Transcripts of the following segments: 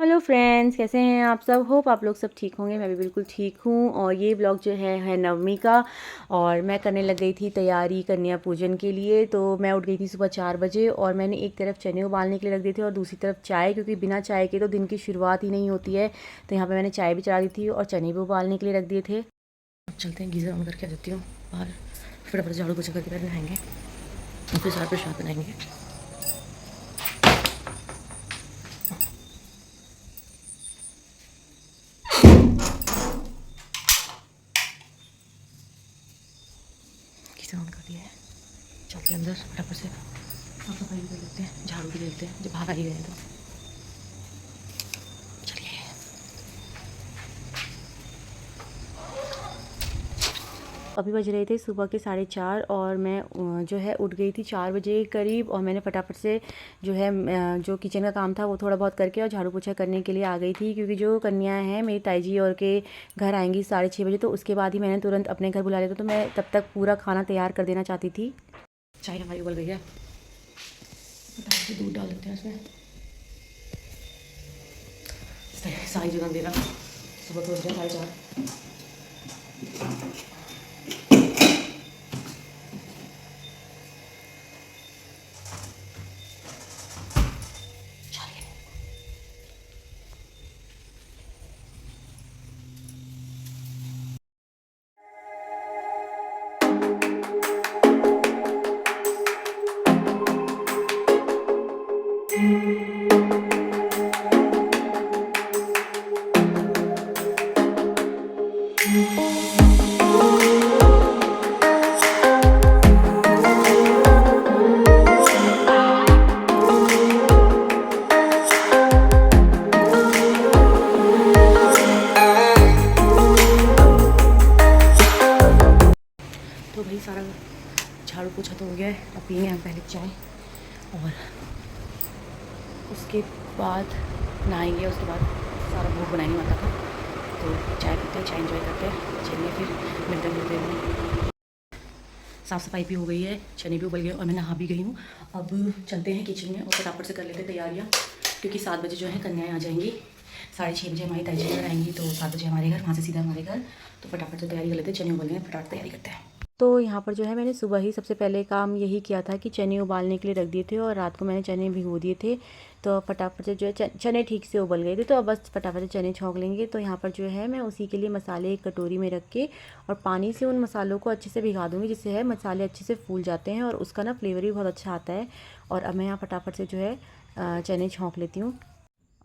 Hello friends, कैसे हैं आप सब। होप आप लोग सब ठीक होंगे। मैं भी बिल्कुल ठीक हूँ। और ये ब्लॉग जो है नवमी का। और मैं करने लग गई थी तैयारी कन्या पूजन के लिए। तो मैं उठ गई थी सुबह 4 बजे और मैंने एक तरफ चने उबालने के लिए रख दिए थे और दूसरी तरफ चाय, क्योंकि बिना चाय के तो दिन की शुरुआत ही नहीं होती है। तो यहाँ पर मैंने चाय भी चढ़ा दी थी और चने भी उबालने के लिए रख दिए थे। अब चलते हैं, गीज़र ऑन करके आ जाती हूँ बाहर। फटाफट झाड़ू पोछा करके पहले नहाएंगे और फिर सारा प्रसाद बनाएंगे। गीज़र ऑन कर दिया है, चलते हैं अंदर फटाफट से। साफ सफाई भी कर लेते हैं, झाड़ू भी ले लेते हैं जब बाहर आ ही गए तो। चलिए। अभी बज रहे थे सुबह के 4:30 और मैं जो है उठ गई थी 4 बजे करीब। और मैंने फटाफट से जो है जो किचन का काम था वो थोड़ा बहुत करके और झाड़ू पोछा करने के लिए आ गई थी, क्योंकि जो कन्याएं हैं मेरी ताई जी और के घर आएंगी 6:30 बजे। तो उसके बाद ही मैंने तुरंत अपने घर बुला लिया था। तो मैं तब तक पूरा खाना तैयार कर देना चाहती थी। चाय हमारी उबल गई है, फटाफट से दूध डाल देते हैं उसमें। सारी जगह दे रहा, सुबह तो 4:30। तो भाई सारा झाड़ू पोछा तो हो गया है। अब पिएंगे हम पहले चाय और उसके बाद नहाएंगे। उसके बाद सारा भोग बनाएंगे माता का। तो चाय पीते हैं, चाय एंजॉय करते हैं। चलिए फिर मिलते हैं। साफ़ सफाई भी हो गई है, चने भी उबल गए और मैं नहा भी गई हूँ। अब चलते हैं किचन में और फटाफट से कर लेते हैं तैयारियाँ, क्योंकि 7 बजे जो है कन्याएँ आ जाएंगी। 6:30 बजे हमारी ताई जी घर आएंगी, तो 7 बजे हमारे घर, वहाँ से सीधा हमारे घर। तो फटाफट से तैयारी कर लेते हैं, चने उबल गए, फटाफट तैयारी करते हैं। तो यहाँ पर जो है मैंने सुबह ही सबसे पहले काम यही किया था कि चने उबालने के लिए रख दिए थे और रात को मैंने चने भिगो दिए थे। तो फटाफट से जो है चने ठीक से उबल गए थे, तो अब बस फटाफट से चने छौंक लेंगे। तो यहाँ पर जो है मैं उसी के लिए मसाले एक कटोरी में रख के और पानी से उन मसालों को अच्छे से भिगा दूँगी, जिससे है मसाले अच्छे से फूल जाते हैं और उसका ना फ्लेवर भी बहुत अच्छा आता है। और अब मैं यहाँ फटाफट से जो है चने छौंक लेती हूँ।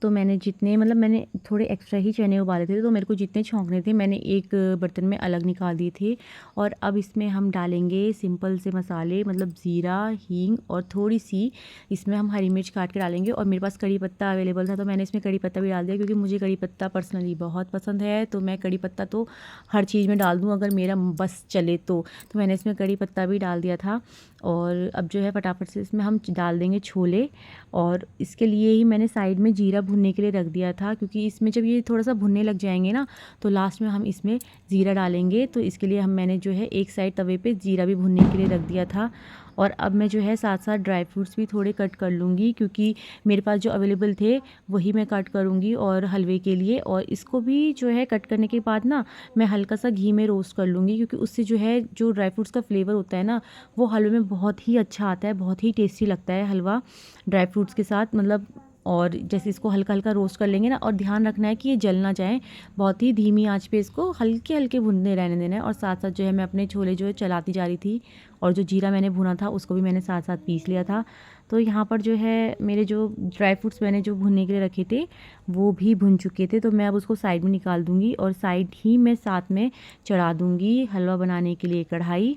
तो मैंने जितने मतलब मैंने थोड़े एक्स्ट्रा ही चने उबाले थे, तो मेरे को जितने छौंकने थे मैंने एक बर्तन में अलग निकाल दिए थे। और अब इसमें हम डालेंगे सिंपल से मसाले, मतलब ज़ीरा, हींग और थोड़ी सी इसमें हम हरी मिर्च काट के डालेंगे। और मेरे पास कड़ी पत्ता अवेलेबल था, तो मैंने इसमें कड़ी पत्ता भी डाल दिया, क्योंकि मुझे कड़ी पत्ता पर्सनली बहुत पसंद है। तो मैं कड़ी पत्ता तो हर चीज़ में डाल दूँ अगर मेरा बस चले तो मैंने इसमें कड़ी पत्ता भी डाल दिया था। और अब जो है फटाफट से इसमें हम डाल देंगे छोले। और इसके लिए ही मैंने साइड में जीरा भुनने के लिए रख दिया था, क्योंकि इसमें जब ये थोड़ा सा भुनने लग जाएंगे ना, तो लास्ट में हम इसमें ज़ीरा डालेंगे। तो इसके लिए मैंने जो है एक साइड तवे पे ज़ीरा भी भुनने के लिए रख दिया था। और अब मैं जो है साथ साथ ड्राई फ्रूट्स भी थोड़े कट कर लूँगी, क्योंकि मेरे पास जो अवेलेबल थे वही मैं कट करूँगी और हलवे के लिए। और इसको भी जो है कट करने के बाद ना मैं हल्का सा घी में रोस्ट कर लूँगी, क्योंकि उससे जो है जो ड्राई फ्रूट्स का फ्लेवर होता है ना, वो हलवे में बहुत ही अच्छा आता है, बहुत ही टेस्टी लगता है हलवा ड्राई फ्रूट्स के साथ, मतलब। और जैसे इसको हल्का हल्का रोस्ट कर लेंगे ना, और ध्यान रखना है कि ये जल ना जाए, बहुत ही धीमी आंच पे इसको हल्के हल्के भुनने रहने देना है। और साथ साथ जो है मैं अपने छोले जो है चलाती जा रही थी, और जो जीरा मैंने भुना था उसको भी मैंने साथ साथ पीस लिया था। तो यहाँ पर जो है मेरे जो ड्राई फ्रूट्स मैंने जो भुनने के लिए रखे थे वो भी भुन चुके थे। तो मैं अब उसको साइड में निकाल दूँगी और साइड ही मैं साथ में चढ़ा दूँगी हलवा बनाने के लिए कढ़ाई।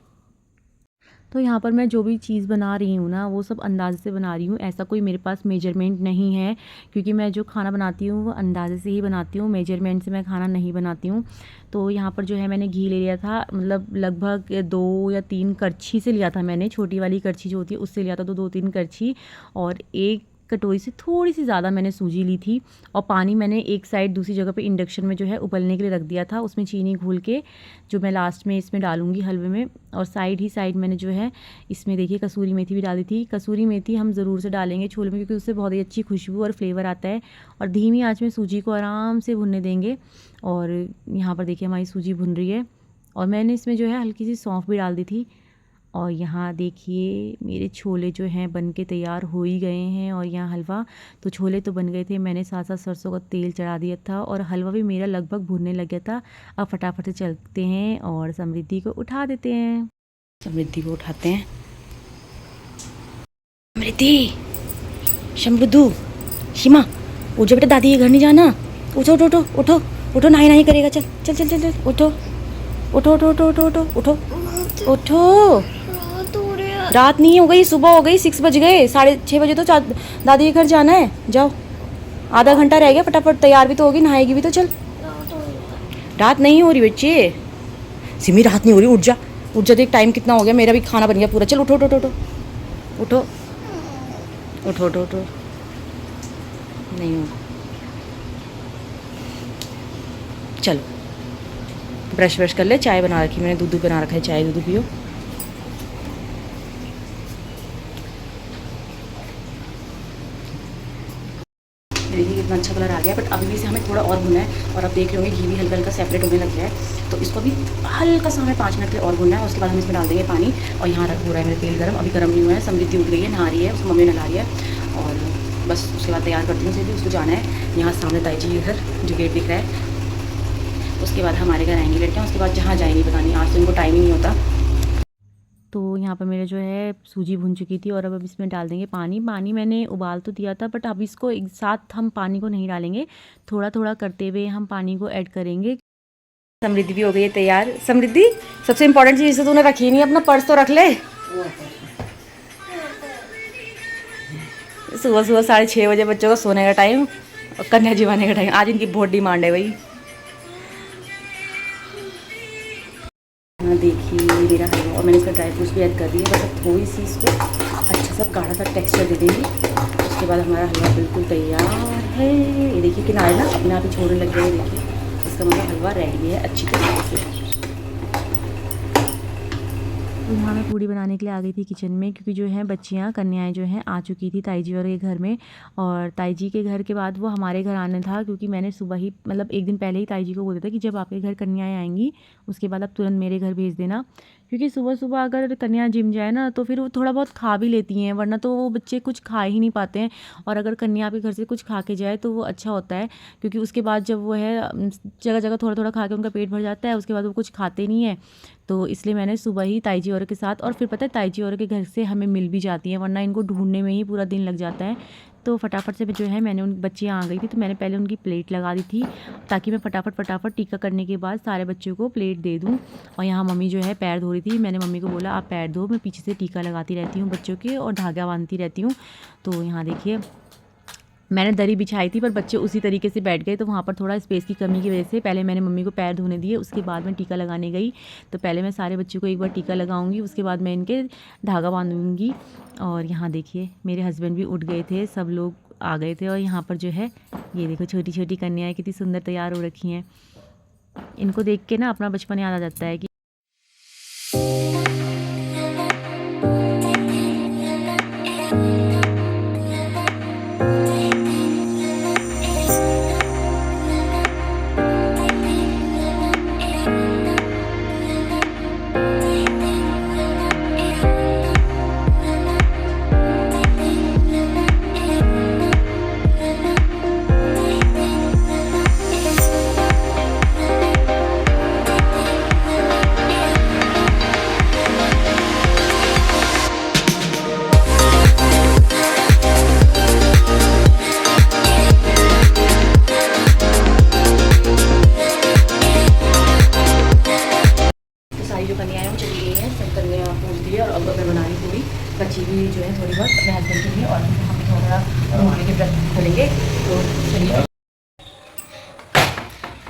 तो यहाँ पर मैं जो भी चीज़ बना रही हूँ ना, वो सब अंदाज़े से बना रही हूँ। ऐसा कोई मेरे पास मेजरमेंट नहीं है, क्योंकि मैं जो खाना बनाती हूँ वो अंदाज़े से ही बनाती हूँ, मेजरमेंट से मैं खाना नहीं बनाती हूँ। तो यहाँ पर जो है मैंने घी ले लिया था, मतलब लगभग 2 या 3 करछी से लिया था मैंने, छोटी वाली करछी जो होती है उससे लिया था, तो 2-3 करछी। और एक कटोरी से थोड़ी सी ज़्यादा मैंने सूजी ली थी और पानी मैंने एक साइड दूसरी जगह पे इंडक्शन में जो है उबलने के लिए रख दिया था। उसमें चीनी घोल के जो मैं लास्ट में इसमें डालूंगी हलवे में। और साइड मैंने जो है इसमें देखिए कसूरी मेथी भी डाली थी। कसूरी मेथी हम ज़रूर से डालेंगे छोले में, क्योंकि उससे बहुत ही अच्छी खुशबू और फ्लेवर आता है। और धीमी आँच में सूजी को आराम से भुनने देंगे। और यहाँ पर देखिए हमारी सूजी भुन रही है और मैंने इसमें जो है हल्की सी सौंफ भी डाल दी थी। और यहाँ देखिए मेरे छोले जो हैं बन के तैयार हो ही गए हैं। और यहाँ हलवा तो छोले तो बन गए थे, मैंने साथ साथ सरसों का तेल चढ़ा दिया था और हलवा भी मेरा लगभग भुनने लग गया था। अब फटाफट से चलते हैं और समृद्धि को उठा देते हैं। समृद्धि को उठाते हैं। समृद्धि, शमरुद्धू, शिमा, उठ जा बेटा, दादी के घर नहीं जाना। उठो उठो उठो उठो उठो, नहीं करेगा। चल चल चल चल चल, उठो उठो उठो उठो उठो उठो उठो उठो। रात नहीं हो गई, सुबह हो गई, 6 बज गए, 6:30 बजे तो दादी के घर जाना है। जाओ, आधा घंटा रह गया, फटाफट तैयार भी तो होगी, नहाएगी भी तो। चल, रात नहीं हो रही बच्चे। सिमी रात नहीं हो रही, उठ जा देख टाइम कितना हो गया, मेरा भी खाना बन गया पूरा। चल उठो उठो उठो उठो उठो उठो उठो उठो, नहीं हो। चलो ब्रश कर ले, चाय बना रखी मैंने, दूध बना रखा है, चाय दूध पियो। देखिए कितना अच्छा कलर आ गया, बट अभी भी से हमें थोड़ा और भुना है। और अब देख रहे होंगे घी भी हल्का हल्का सेपरेट होने लग गया है, तो इसको भी हल्का सा हमें 5 मिनट के लिए और भुनना है। उसके बाद हम इसमें डाल देंगे पानी। और यहाँ हो रहा है मेरा तेल गर्म, अभी गर्म नहीं हुआ है। समृद्धि उठ गई है, नहा रही है, उसको मम्मी नहा रही है। और बस उसके बाद तैयार करती हूँ उसे भी, उसको जाना है यहाँ सामने ताई जी के घर, जो गेट दिख रहा है। उसके बाद हमारे घर आएंगी लड़कियाँ, उसके बाद जहाँ जाएंगी पता नहीं, आज तो इनको टाइम ही नहीं होता। तो यहाँ पर मेरे जो है सूजी भुन चुकी थी और अब इसमें डाल देंगे पानी। पानी मैंने उबाल तो दिया था, बट अब इसको एक साथ हम पानी को नहीं डालेंगे, थोड़ा थोड़ा करते हुए हम पानी को ऐड करेंगे। समृद्धि भी हो गई है तैयार। समृद्धि, सबसे इम्पोर्टेंट चीज़ तो तूने रखी नहीं, अपना पर्स तो रख ले। सुबह 6:30 बजे बच्चों का सोने का टाइम और कन्या जीवाने का टाइम, आज इनकी बहुत डिमांड है भाई। हाँ देखिए मेरा हलवा, और मैंने इसका ड्राई फ्रूट्स भी ऐड कर दिए, बस अब थोड़ी सी इसको अच्छा सा गाढ़ा सा टेक्सचर दे देंगे। उसके बाद हमारा हलवा बिल्कुल तैयार है। ये देखिए किनारे ना अपने आप ही छोड़ने लग गए, देखिए इसका मतलब हलवा रेडी है अच्छी तरीके से। तो यहाँ मैं पूड़ी बनाने के लिए आ गई थी किचन में, क्योंकि जो है बच्चियाँ कन्याएं जो हैं आ चुकी थी ताई जी और के घर में। और ताई जी के घर के बाद वो हमारे घर आना था, क्योंकि मैंने सुबह ही मतलब एक दिन पहले ही ताई जी को बोला था कि जब आपके घर कन्याएं आएंगी उसके बाद आप तुरंत मेरे घर भेज देना। क्योंकि सुबह सुबह अगर कन्या जिम जाए ना तो फिर वो थोड़ा बहुत खा भी लेती हैं, वरना तो वो बच्चे कुछ खा ही नहीं पाते हैं। और अगर कन्या आपके घर से कुछ खा के जाए तो वो अच्छा होता है, क्योंकि उसके बाद जब वो है जगह जगह थोड़ा थोड़ा खा के उनका पेट भर जाता है, उसके बाद वो कुछ खाते नहीं है। तो इसलिए मैंने सुबह ही ताई जी और के साथ, और फिर पता है ताई जी और के घर से हमें मिल भी जाती हैं, वरना इनको ढूंढने में ही पूरा दिन लग जाता है। तो फटाफट से जो है मैंने उन बच्चियाँ आ गई थी तो मैंने पहले उनकी प्लेट लगा दी थी, ताकि मैं फटाफट टीका करने के बाद सारे बच्चों को प्लेट दे दूँ। और यहाँ मम्मी जो है पैर धो रही थी, मैंने मम्मी को बोला आप पैर धो, मैं पीछे से टीका लगाती रहती हूँ बच्चों के और धागा बांधती रहती हूँ। तो यहाँ देखिए मैंने दरी बिछाई थी पर बच्चे उसी तरीके से बैठ गए, तो वहाँ पर थोड़ा स्पेस की कमी की वजह से पहले मैंने मम्मी को पैर धोने दिए, उसके बाद मैं टीका लगाने गई। तो पहले मैं सारे बच्चों को एक बार टीका लगाऊंगी, उसके बाद मैं इनके धागा बांधूंगी। और यहाँ देखिए मेरे हस्बैंड भी उठ गए थे, सब लोग आ गए थे। और यहाँ पर जो है ये देखो छोटी छोटी कन्याएँ कितनी सुंदर तैयार हो रखी हैं। इनको देख के ना अपना बचपन याद आ जाता है कि और अब मैं बना रही पूरी बच्ची भी जो है थोड़ी बहुत अपने हस्बैंड के लिए, और हम थोड़ा रोटी के व्रत खोलेंगे। तो चलिए,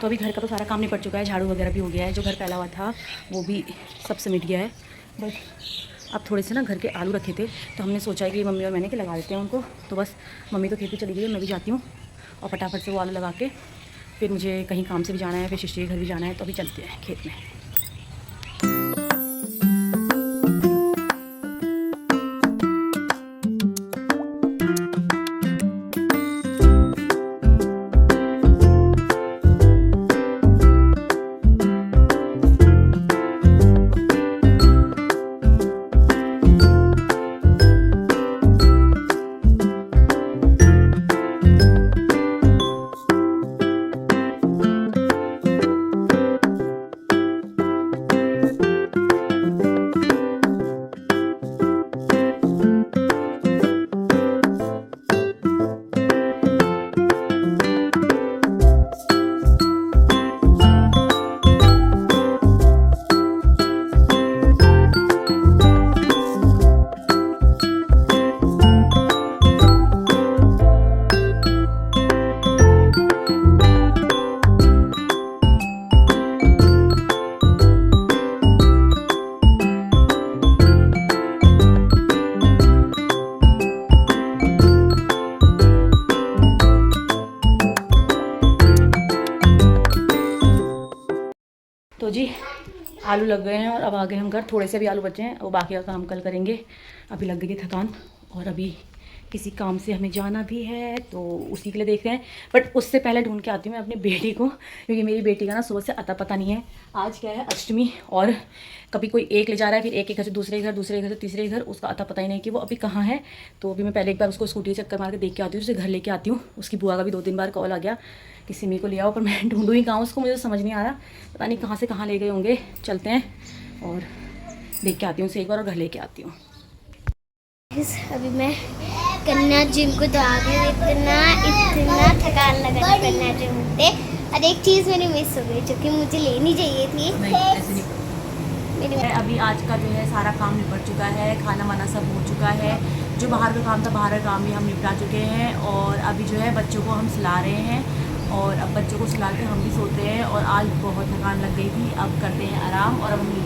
तो अभी घर का तो सारा काम निपट चुका है, झाड़ू वगैरह भी हो गया है, जो घर फैला हुआ था वो भी सब समेट गया है। बस अब थोड़े से ना घर के आलू रखे थे, तो हमने सोचा है कि मम्मी और मैंने कि लगा देते हैं उनको। तो बस मम्मी तो खेत पे चली गई है, मैं भी जाती हूँ और फटाफट से वो आलू लगा के फिर मुझे कहीं काम से भी जाना है, फिर शिष्टी के घर भी जाना है, तो अभी चलते हैं खेत में। तो जी आलू लग गए हैं और अब आ गए हम घर। थोड़े से भी आलू बचे हैं, वो बाकी का काम कल करेंगे। अभी लग गई थकान और अभी किसी काम से हमें जाना भी है, तो उसी के लिए देख रहे हैं। बट उससे पहले ढूंढ के आती हूँ मैं अपनी बेटी को, क्योंकि मेरी बेटी का ना सुबह से अता पता नहीं है। आज क्या है, अष्टमी, और कभी कोई एक ले जा रहा है, फिर एक घर से दूसरे घर, दूसरे घर से तीसरे घर, उसका अता पता ही नहीं कि वो अभी कहाँ है। तो अभी मैं पहले एक बार उसको स्कूटी चक्कर मार के देख के आती हूँ, उसे घर लेके आती हूँ। उसकी बुआ का भी 2-3 बार कॉल आ गया कि सिमी को ले आओ, पर मैं ढूंढूँ ही कहाँ उसको, मुझे तो समझ नहीं आ रहा, पता नहीं कहाँ से कहाँ ले गए होंगे। चलते हैं और देख के आती हूँ उसे एक बार और घर लेके आती हूँ। अभी मैं कन्या जिम को जा रही हूँ। इतना थकान लगा कन्या जिम पे, और एक चीज़ मेरी मिस हो गई जो कि मुझे लेनी चाहिए थी। अभी आज का जो है सारा काम निपट चुका है, खाना वाना सब हो चुका है। जो बाहर का काम था, बाहर का काम भी हम निपटा चुके हैं। और अभी जो है बच्चों को हम सुला रहे हैं, और अब बच्चों को सुला के हम भी सोते हैं। और आज बहुत थकान लग गई थी, अब करते हैं आराम। और अब हम